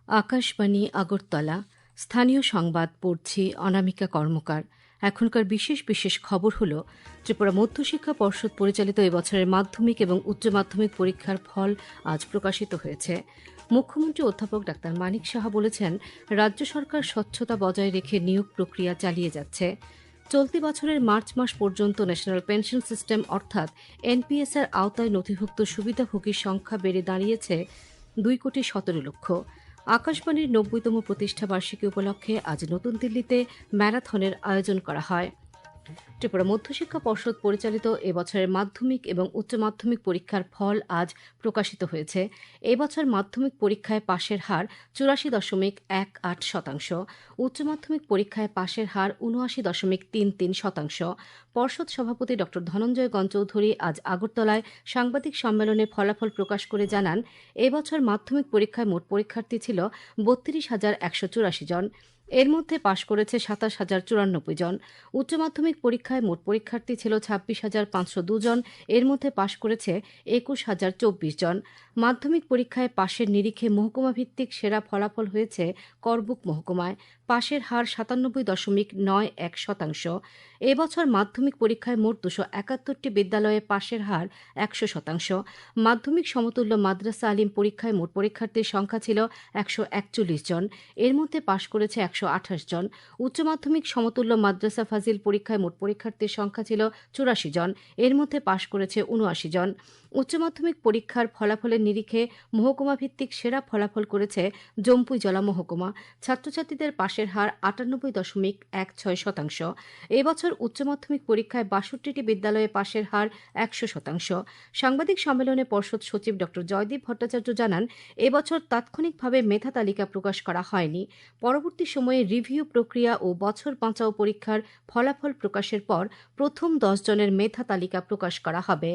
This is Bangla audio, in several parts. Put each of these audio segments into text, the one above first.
আকাশবাণী আগরতলা স্থানীয় সংবাদ পড়ছি অনামিকা কর্মকার। এখনকার বিশেষ বিশেষ খবর হল ত্রিপুরা মধ্যশিক্ষা পর্ষদ পরিচালিত এবছরের মাধ্যমিক এবং উচ্চ মাধ্যমিক পরীক্ষার ফল আজ প্রকাশিত হয়েছে। মুখ্যমন্ত্রী অধ্যাপক ডাক্তার মানিক সাহা বলেছেন, রাজ্য সরকার স্বচ্ছতা বজায় রেখে নিয়োগ প্রক্রিয়া চালিয়ে যাচ্ছে। চলতি বছরের মার্চ মাস পর্যন্ত ন্যাশনাল পেনশন সিস্টেম অর্থাৎ এনপিএস এর আওতায় নথিভুক্ত সুবিধাভোগীর সংখ্যা বেড়ে দাঁড়িয়েছে 2,17,00,000। আকাশবাণীর 90তম প্রতিষ্ঠা বার্ষিকী উপলক্ষে আজ নতুন দিল্লিতে ম্যারাথনের আয়োজন করা হয়। ত্রিপুরা মধ্যশিক্ষা পর্ষদ পরিচালিত এবছরের মাধ্যমিক এবং উচ্চ মাধ্যমিক পরীক্ষার ফল আজ প্রকাশিত হয়েছে। এবছর মাধ্যমিক পরীক্ষায় পাশের হার 84.18%, উচ্চ মাধ্যমিক পরীক্ষায় পাশের হার 79.33%। পর্ষদ সভাপতি ড ধনঞ্জয় গণচৌধুরী আজ আগরতলায় সাংবাদিক সম্মেলনে ফলাফল প্রকাশ করে জানান, এবছর মাধ্যমিক পরীক্ষায় মোট পরীক্ষার্থী ছিল 32,184 জন। এর মধ্যে পাশ করেছে 27,094 জন। উচ্চ মাধ্যমিক পরীক্ষায় মোট পরীক্ষার্থী ছিল 26,502 জন। এর মধ্যে পাশ করেছে 21,024 জন। মাধ্যমিক পরীক্ষায় পাশের নিরিখে মহকুমা ভিত্তিক সেরা ফলাফল হয়েছে করবুক মহকুমায়। পাশের হার 97.91%। এবছর মাধ্যমিক পরীক্ষায় মোট 271টি বিদ্যালয়ে পাশের হার 100%। মাধ্যমিক সমতুল্য মাদ্রাসা আলিম পরীক্ষায় মোট পরীক্ষার্থীর সংখ্যা ছিল 141 জন। এর মধ্যে পাশ করেছে 128 জন। উচ্চ মাধ্যমিক সমতুল্য মাদ্রাসা ফাজিল পরীক্ষায় মোট পরীক্ষার্থীর সংখ্যা ছিল 84 জন। এর মধ্যে পাশ করেছে 79 জন। উচ্চ মাধ্যমিক পরীক্ষার ফলাফলের নিরিখে মহকুমা ভিত্তিক সেরা ফলাফল করেছে জম্পুই জলা মহকুমা। ছাত্রছাত্রীদের পাশের হার 98.16%। এবছর উচ্চ মাধ্যমিক পরীক্ষায় 62টি বিদ্যালয়ে পাশের হার 100%। সাংবাদিক সম্মেলনে পর্ষদ সচিব ড জয়দীপ ভট্টাচার্য জানান, এবছর তাৎক্ষণিকভাবে মেধা তালিকা প্রকাশ করা হয়নি। পরবর্তী সময়ে রিভিউ প্রক্রিয়া ও বছর বাঁচাও পরীক্ষার ফলাফল প্রকাশের পর প্রথম 10 জনের মেধা তালিকা প্রকাশ করা হবে।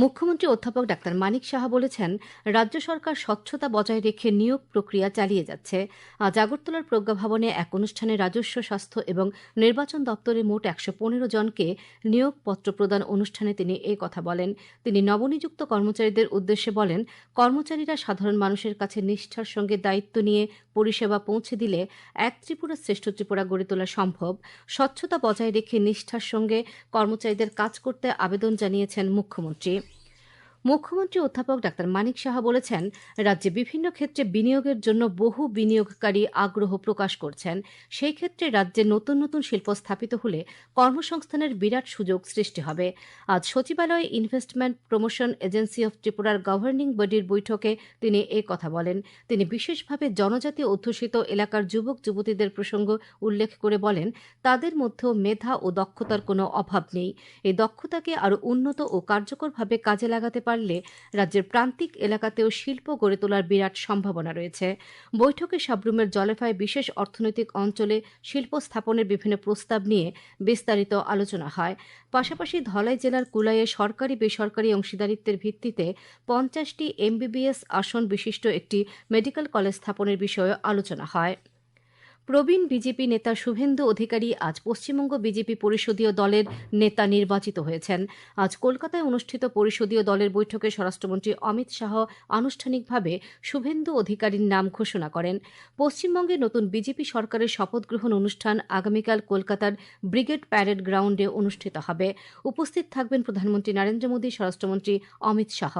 মুখ্যমন্ত্রী অধ্যাপক ডাক্তার মানিক সাহা বলেছেন, রাজ্য সরকার স্বচ্ছতা বজায় রেখে নিয়োগ প্রক্রিয়া চালিয়ে যাচ্ছে। আজ আগরতলার প্রজ্ঞা ভবনে এক অনুষ্ঠানে রাজস্ব, স্বাস্থ্য এবং নির্বাচন দপ্তরের মোট 115 জনকে নিয়োগপত্র প্রদান অনুষ্ঠানে তিনি এই কথা বলেন। তিনি নবনিযুক্ত কর্মচারীদের উদ্দেশ্যে বলেন, কর্মচারীরা সাধারণ মানুষের কাছে নিষ্ঠার সঙ্গে দায়িত্ব নিয়ে পরিষেবা পৌঁছে দিলে এক ত্রিপুরা শ্রেষ্ঠ ত্রিপুরা গড়ে তোলা সম্ভব। স্বচ্ছতা বজায় রেখে নিষ্ঠার সঙ্গে কর্মচারীদের কাজ করতে আবেদন জানিয়েছেন মুখ্যমন্ত্রী। মুখ্যমন্ত্রী অধ্যাপক ডাক্তার মানিক সাহা বলেছেন, রাজ্যে বিভিন্ন ক্ষেত্রে বিনিয়োগের জন্য বহু বিনিয়োগকারী আগ্রহ প্রকাশ করছেন। সেই ক্ষেত্রে রাজ্যে নতুন নতুন শিল্প স্থাপিত হলে কর্মসংস্থানের বিরাট সুযোগ সৃষ্টি হবে। আজ সচিবালয়ে ইনভেস্টমেন্ট প্রমোশন এজেন্সি অফ ত্রিপুরার গভর্নিং বডির বৈঠকে তিনি এই কথা বলেন। তিনি বিশেষভাবে জনজাতি অধ্যুষিত এলাকার যুবক যুবতীদের প্রসঙ্গ উল্লেখ করে বলেন, তাদের মধ্যেও মেধা ও দক্ষতার কোনো অভাব নেই। এই দক্ষতাকে আরও উন্নত ও কার্যকরভাবে কাজে লাগাতে পারলে রাজ্যের প্রান্তিক এলাকাতেও শিল্প গড়ে তোলার বিরাট সম্ভাবনা রয়েছে। বৈঠকে সাবরুমের জলেফায় বিশেষ অর্থনৈতিক অঞ্চলে শিল্প স্থাপনের বিভিন্ন প্রস্তাব নিয়ে বিস্তারিত আলোচনা হয়। পাশাপাশি ধলাই জেলার কুলাইয়ে সরকারি বেসরকারি অংশীদারিত্বের ভিত্তিতে 50টি এমবিবিএস আসন বিশিষ্ট একটি মেডিকেল কলেজ স্থাপনের বিষয়েও আলোচনা হয়। প্রবীণ বিজেপি নেতা শুভেন্দু অধিকারী আজ পশ্চিমবঙ্গ বিজেপি পরিষদীয় দলের নেতা নির্বাচিত হয়েছেন। আজ কলকাতায় অনুষ্ঠিত পরিষদীয় দলের বৈঠকে স্বরাষ্ট্রমন্ত্রী অমিত শাহ আনুষ্ঠানিকভাবে শুভেন্দু অধিকারীর নাম ঘোষণা করেন। পশ্চিমবঙ্গে নতুন বিজেপি সরকারের শপথ গ্রহণ অনুষ্ঠান আগামীকাল কলকাতার ব্রিগেড প্যারেড গ্রাউন্ডে অনুষ্ঠিত হবে। উপস্থিত থাকবেন প্রধানমন্ত্রী নরেন্দ্র মোদী, স্বরাষ্ট্রমন্ত্রী অমিত শাহ।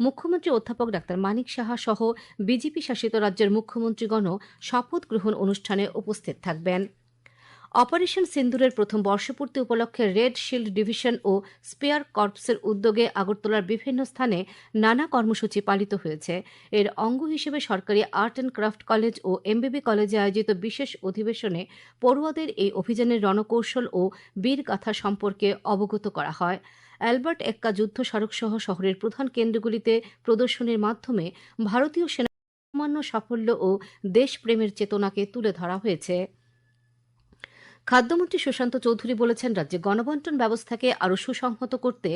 মুখ্যমন্ত্রী অধ্যাপক ডাক্তার মানিক সাহা সহ বিজেপি শাসিত রাজ্যের মুখ্যমন্ত্রীগণও শপথ গ্রহণ অনুষ্ঠানে উপস্থিত থাকবেন। অপারেশন সিন্দুরের প্রথম বর্ষপূর্তি উপলক্ষে রেড শিল্ড ডিভিশন ও স্পেয়ার কর্পসের উদ্যোগে আগরতলার বিভিন্ন স্থানে নানা কর্মসূচি পালিত হয়েছে। এর অঙ্গ হিসেবে সরকারি আর্ট অ্যান্ড ক্রাফট কলেজ ও এমবিবি কলেজে আয়োজিত বিশেষ অধিবেশনে পড়ুয়াদের এই অভিযানের রণকৌশল ও বীরগাথা সম্পর্কে অবগত করা হয়। অ্যালবার্ট এক্কা যুদ্ধ স্মারক সহ শহরের প্রধান কেন্দ্রগুলিতে প্রদর্শনীর মাধ্যমে ভারতীয় সেনা সামান্য সাফল্য ও দেশপ্রেমের চেতনাকে তুলে ধরা হয়েছে। খাদ্যমন্ত্রী সুশান্ত চৌধুরী বলেছেন, রাজ্যে গণবন্টন ব্যবস্থাকে আরও সুসংহত করতে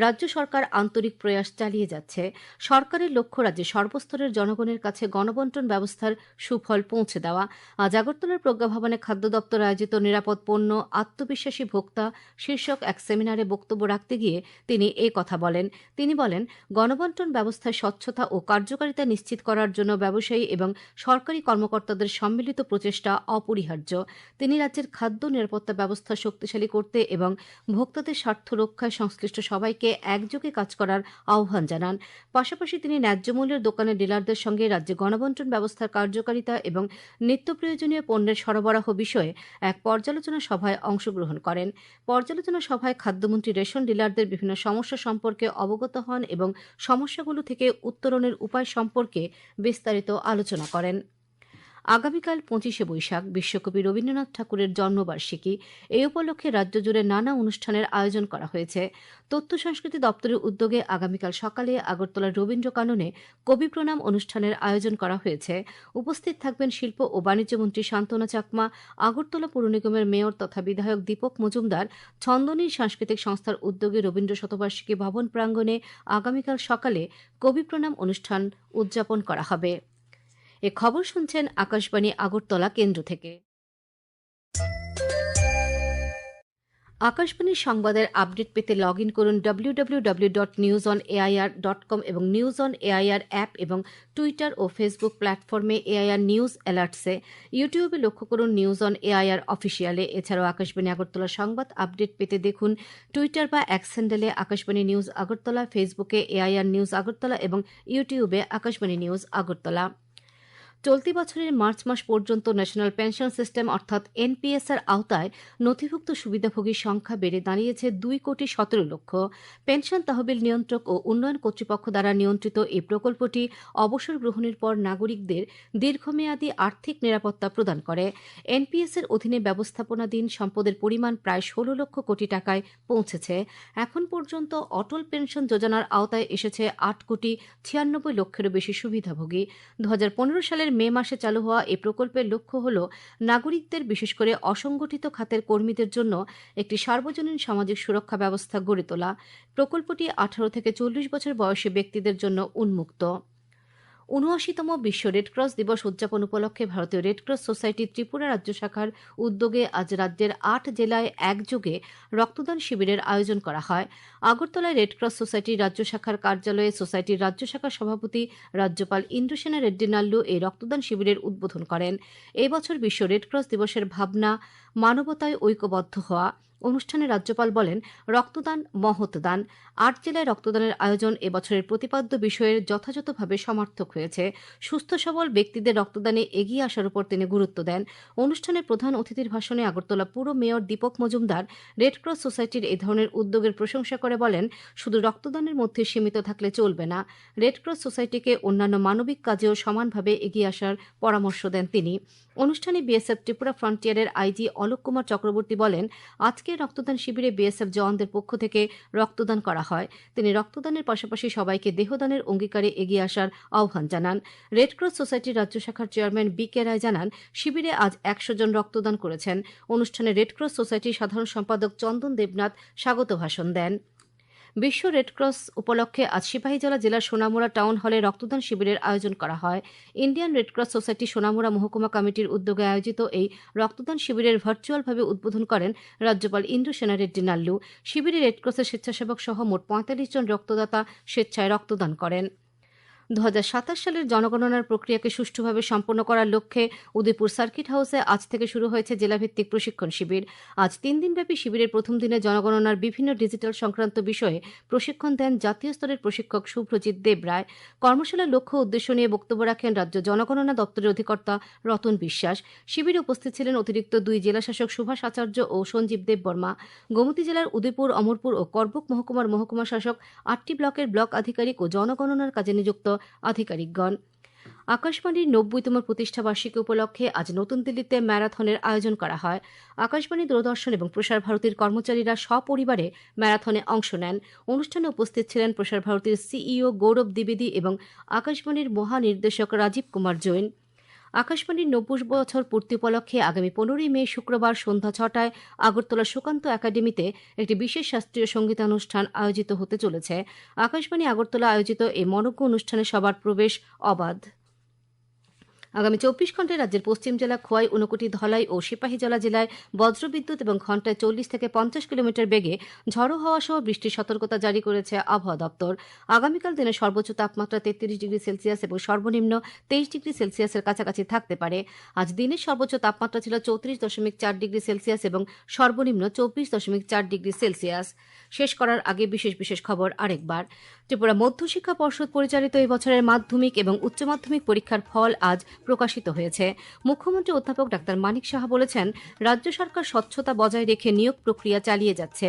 রাজ্য সরকার আন্তরিক প্রয়াস চালিয়ে যাচ্ছে। সরকারের লক্ষ্য রাজ্যের সর্বস্তরের জনগণের কাছে গণবন্টন ব্যবস্থার সুফল পৌঁছে দেওয়া। আজ আগরতলার প্রজ্ঞাভবনে খাদ্য দপ্তর আয়োজিত নিরাপদ পণ্য, আত্মবিশ্বাসী ভোক্তা শীর্ষক এক সেমিনারে বক্তব্য রাখতে গিয়ে তিনি এই কথা বলেন। তিনি বলেন, গণবন্টন ব্যবস্থায় স্বচ্ছতা ও কার্যকারিতা নিশ্চিত করার জন্য ব্যবসায়ী এবং সরকারি কর্মকর্তাদের সম্মিলিত প্রচেষ্টা অপরিহার্য। তিনি রাজ্যের খাদ্য নিরাপত্তা ব্যবস্থা শক্তিশালী করতে এবং ভোক্তাদের স্বার্থ রক্ষায় সংশ্লিষ্ট সবাইকে একযোগে কাজ করার আহ্বান জানান। পাশাপাশি তিনি ন্যায্য মূল্যের দোকানের ডিলারদের সঙ্গে রাজ্যে গণবন্টন ব্যবস্থার কার্যকারিতা এবং নিত্য প্রয়োজনীয় পণ্যের সরবরাহ বিষয়ে এক পর্যালোচনা সভায় অংশগ্রহণ করেন। পর্যালোচনা সভায় খাদ্যমন্ত্রী রেশন ডিলারদের বিভিন্ন সমস্যা সম্পর্কে অবগত হন এবং সমস্যাগুলো থেকে উত্তরণের উপায় সম্পর্কে বিস্তারিত আলোচনা করেন। আগামীকাল 25শে বৈশাখ বিশ্বকবি রবীন্দ্রনাথ ঠাকুরের জন্মবার্ষিকী। এই উপলক্ষে রাজ্য জুড়ে নানা অনুষ্ঠানের আয়োজন করা হয়েছে। তথ্য সংস্কৃতি দপ্তরের উদ্যোগে আগামীকাল সকালে আগরতলার রবীন্দ্র কাননে কবি প্রণাম অনুষ্ঠানের আয়োজন করা হয়েছে। উপস্থিত থাকবেন শিল্প ও বাণিজ্যমন্ত্রী শান্তনা চাকমা, আগরতলা পৌর নিগমের মেয়র তথা বিধায়ক দীপক মজুমদার। ছন্দনী সাংস্কৃতিক সংস্থার উদ্যোগে রবীন্দ্র শতবার্ষিকী ভবন প্রাঙ্গণে আগামীকাল সকালে কবি প্রণাম অনুষ্ঠান উদযাপন করা হবে। এ খবর শুনছেন আকাশবাণী আগরতলা কেন্দ্র থেকে। আকাশবাণীর সংবাদের আপডেট পেতে লগ ইন করুন www.newsonair.com এবং নিউজ অন এআইআর অ্যাপ এবং টুইটার ও ফেসবুক প্ল্যাটফর্মে এআইআর নিউজ অ্যালার্টসে। ইউটিউবে লক্ষ্য করুন নিউজ অন এআইআর অফিসিয়ালে। এছাড়াও আকাশবাণী আগরতলা সংবাদ আপডেট পেতে দেখুন টুইটার বা এক্স হ্যান্ডেলে আকাশবাণী নিউজ আগরতলা, ফেসবুকে এআইআর নিউজ আগরতলা এবং ইউটিউবে আকাশবাণী নিউজ আগরতলা। চলতি বছরের মার্চ মাস পর্যন্ত ন্যাশনাল পেনশন সিস্টেম অর্থাৎ এনপিএস এর আওতায় নথিভুক্ত সুবিধাভোগীর সংখ্যা বেড়ে দাঁড়িয়েছে 2,17,00,000। পেনশন তহবিল নিয়ন্ত্রক ও উন্নয়ন কর্তৃপক্ষ দ্বারা নিয়ন্ত্রিত এই প্রকল্পটি অবসর গ্রহণের পর নাগরিকদের দীর্ঘমেয়াদী আর্থিক নিরাপত্তা প্রদান করে। এনপিএস এর অধীনে ব্যবস্থাপনাধীন সম্পদের পরিমাণ প্রায় 16 লক্ষ কোটি টাকায় পৌঁছেছে। এখন পর্যন্ত অটল পেনশন যোজনার আওতায় এসেছে 8,96,00,000-এরও বেশি সুবিধাভোগী। 2015 সালের মে মাসে চালু হওয়া এই প্রকল্পের লক্ষ্য হল নাগরিকদের, বিশেষ করে অসংগঠিত খাতের কর্মীদের জন্য একটি সার্বজনীন সামাজিক সুরক্ষা ব্যবস্থা গড়ে তোলা। প্রকল্পটি 18 থেকে 40 বছর বয়সী ব্যক্তিদের জন্য উন্মুক্ত। ৭৯তম বিশ্ব রেডক্রস দিবস উদযাপন উপলক্ষে ভারতীয় রেডক্রস সোসাইটি ত্রিপুরা রাজ্য শাখার উদ্যোগে আজ রাজ্যের 8 জেলায় একযোগে রক্তদান শিবিরের আয়োজন করা হয়। আগরতলায় রেডক্রস সোসাইটির রাজ্য শাখার কার্যালয়ে সোসাইটির রাজ্য শাখার সভাপতি রাজ্যপাল ইন্দ্রসেনা রেড্ডি নাল্লু এই রক্তদান শিবিরের উদ্বোধন করেন। এবছর বিশ্ব রেডক্রস দিবসের ভাবনা মানবতায় ঐক্যবদ্ধ হওয়া। অনুষ্ঠানে রাজ্যপাল বলেন, রক্তদান মহৎ দান। 8 জেলায় রক্তদানের আয়োজন এবছরের প্রতিপাদ্য বিষয়ের যথাযথভাবে সমার্থক হয়েছে। সুস্থ সবল ব্যক্তিদের রক্তদানে এগিয়ে আসার উপর তিনি গুরুত্ব দেন। অনুষ্ঠানে প্রধান অতিথির ভাষণে আগরতলা পুর মেয়র দীপক মজুমদার রেডক্রস সোসাইটির এই ধরনের উদ্যোগের প্রশংসা করে বলেন, শুধু রক্তদানের মধ্যে সীমিত থাকলে চলবে না। রেডক্রস সোসাইটিকে অন্যান্য মানবিক কাজেও সমানভাবে এগিয়ে আসার পরামর্শ দেন তিনি। অনুষ্ঠানে বিএসএফ ত্রিপুরা ফ্রন্টিয়ারের আইজি অলোক কুমার চক্রবর্তী বলেন, আজকের রক্তদান শিবিরে বিএসএফ জওয়ানদের পক্ষ থেকে রক্তদান করা হয়। তিনি রক্তদানের পাশাপাশি সবাইকে দেহদানের অঙ্গীকারে এগিয়ে আসার আহ্বান জানান। রেডক্রস সোসাইটির রাজ্য শাখার চেয়ারম্যান বি.কে. রায় জানান, শিবিরে আজ 100 জন রক্তদান করেছেন। অনুষ্ঠানে রেডক্রস সোসাইটির সাধারণ সম্পাদক চন্দন দেবনাথ স্বাগত ভাষণ দেন। বিশ্ব রেডক্রস উপলক্ষে আজ সিপাহীজলা জেলার সোনামুড়া টাউন হলে রক্তদান শিবিরের আয়োজন করা হয়। ইন্ডিয়ান রেডক্রস সোসাইটি সোনামুড়া মহকুমা কমিটির উদ্যোগে আয়োজিত এই রক্তদান শিবিরের ভার্চুয়ালভাবে উদ্বোধন করেন রাজ্যপাল ইন্দ্রসেনা রেড্ডি নাল্লু। শিবিরে রেডক্রসের স্বেচ্ছাসেবক সহ মোট 45 জন রক্তদাতা স্বেচ্ছায় রক্তদান করেন। 2027 সালের জনগণনার প্রক্রিয়াকে সুষ্ঠুভাবে সম্পন্ন করার লক্ষ্যে উদয়পুর সার্কিট হাউসে আজ থেকে শুরু হয়েছে জেলাভিত্তিক প্রশিক্ষণ শিবির। আজ 3 দিনব্যাপী শিবিরের প্রথম দিনে জনগণনার বিভিন্ন ডিজিটাল সংক্রান্ত বিষয়ে প্রশিক্ষণ দেন জাতীয় স্তরের প্রশিক্ষক শুভ্রজিৎ দেবরায়। কর্মশালার লক্ষ্য উদ্দেশ্য নিয়ে বক্তব্য রাখেন রাজ্য জনগণনা দপ্তরের অধিকর্তা রতন বিশ্বাস। শিবিরে উপস্থিত ছিলেন অতিরিক্ত 2 জেলাশাসক সুভাষ আচার্য ও সঞ্জীব দেববর্মা। গোমতী জেলার উদয়পুর, অমরপুর ও করবুক মহকুমার মহকুমা শাসক, 8টি ব্লকের ব্লক আধিকারিক ও জনগণনার কাজে নিযুক্ত আধিকারিকগণ। আকাশবাণীর 90তম প্রতিষ্ঠা বার্ষিকী উপলক্ষে আজ নতুন দিল্লিতে ম্যারাথনের আয়োজন করা হয়। আকাশবাণী, দূরদর্শন এবং প্রসার ভারতীর কর্মচারীরা সপরিবারে ম্যারাথনে অংশ নেন। অনুষ্ঠানে উপস্থিত ছিলেন প্রসার ভারতীর সিইও গৌরব দ্বিবেদী এবং আকাশবাণীর মহানির্দেশক রাজীব কুমার জৈন। আকাশবাণীর ৯০ বছর পূর্তি উপলক্ষে আগামী ১৫ই মে শুক্রবার সন্ধ্যা ৬টায় আগরতলা সুকান্ত একাডেমিতে একটি বিশেষ শাস্ত্রীয় সঙ্গীতানুষ্ঠান আয়োজিত হতে চলেছে। আকাশবাণী আগরতলা আয়োজিত এই মনোজ্ঞ অনুষ্ঠানে সবার প্রবেশ অবাধ। আগামী ২৪ ঘণ্টায় রাজ্যের পশ্চিম জেলা খোয়াই, ঊনকোটি, ধলাই ও সিপাহীজলা জেলায় বজ্রবিদ্যুৎ এবং ঘণ্টায় ৪০ থেকে ৫০ কিলোমিটার বেগে ঝড়ো হাওয়া সহ বৃষ্টির সতর্কতা জারি করেছে আবহাওয়া দপ্তর। আগামীকাল দিনের সর্বোচ্চ তাপমাত্রা ৩৩ ডিগ্রি সেলসিয়াস এবং সর্বনিম্ন ২৩ ডিগ্রি সেলসিয়াসের কাছাকাছি থাকতে পারে। আজ দিনের সর্বোচ্চ তাপমাত্রা ছিল ৩৪.৪ ডিগ্রি সেলসিয়াস এবং সর্বনিম্ন ২৪.৪ ডিগ্রি সেলসিয়াস। শেষ করার আগে বিশেষ খবর আরেকবার। ত্রিপুরা মধ্যশিক্ষা পর্ষদ পরিচালিত এই বছরের মাধ্যমিক এবং উচ্চ মাধ্যমিক পরীক্ষার ফল আজ প্রকাশিত হয়েছে। মুখ্যমন্ত্রী অধ্যাপক ডাক্তার মানিক সাহা বলেছেন, রাজ্য সরকার স্বচ্ছতা বজায় রেখে নিয়োগ প্রক্রিয়া চালিয়ে যাচ্ছে।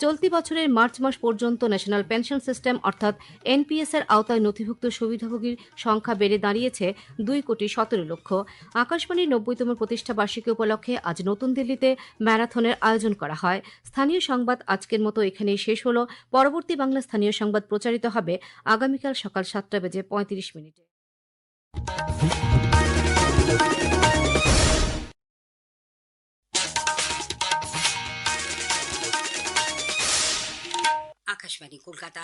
চলতি বছরের মার্চ মাস পর্যন্ত ন্যাশনাল পেনশন সিস্টেম অর্থাৎ এনপিএস এর আওতায় নথিভুক্ত সুবিধাভোগীর সংখ্যা বেড়ে দাঁড়িয়েছে ২,১৭,০০,০০০। আকাশবাণীর ৯০তম প্রতিষ্ঠা বার্ষিকী উপলক্ষে আজ নতুন দিল্লিতে ম্যারাথনের আয়োজন করা হয়। স্থানীয় সংবাদ আজকের মতো এখানেই শেষ হল। পরবর্তী বাংলা স্থানীয় সংবাদ প্রচারিত হবে আগামীকাল সকাল ৭টা বেজে ৩৫ মিনিটে। আকাশবাণী কলকাতা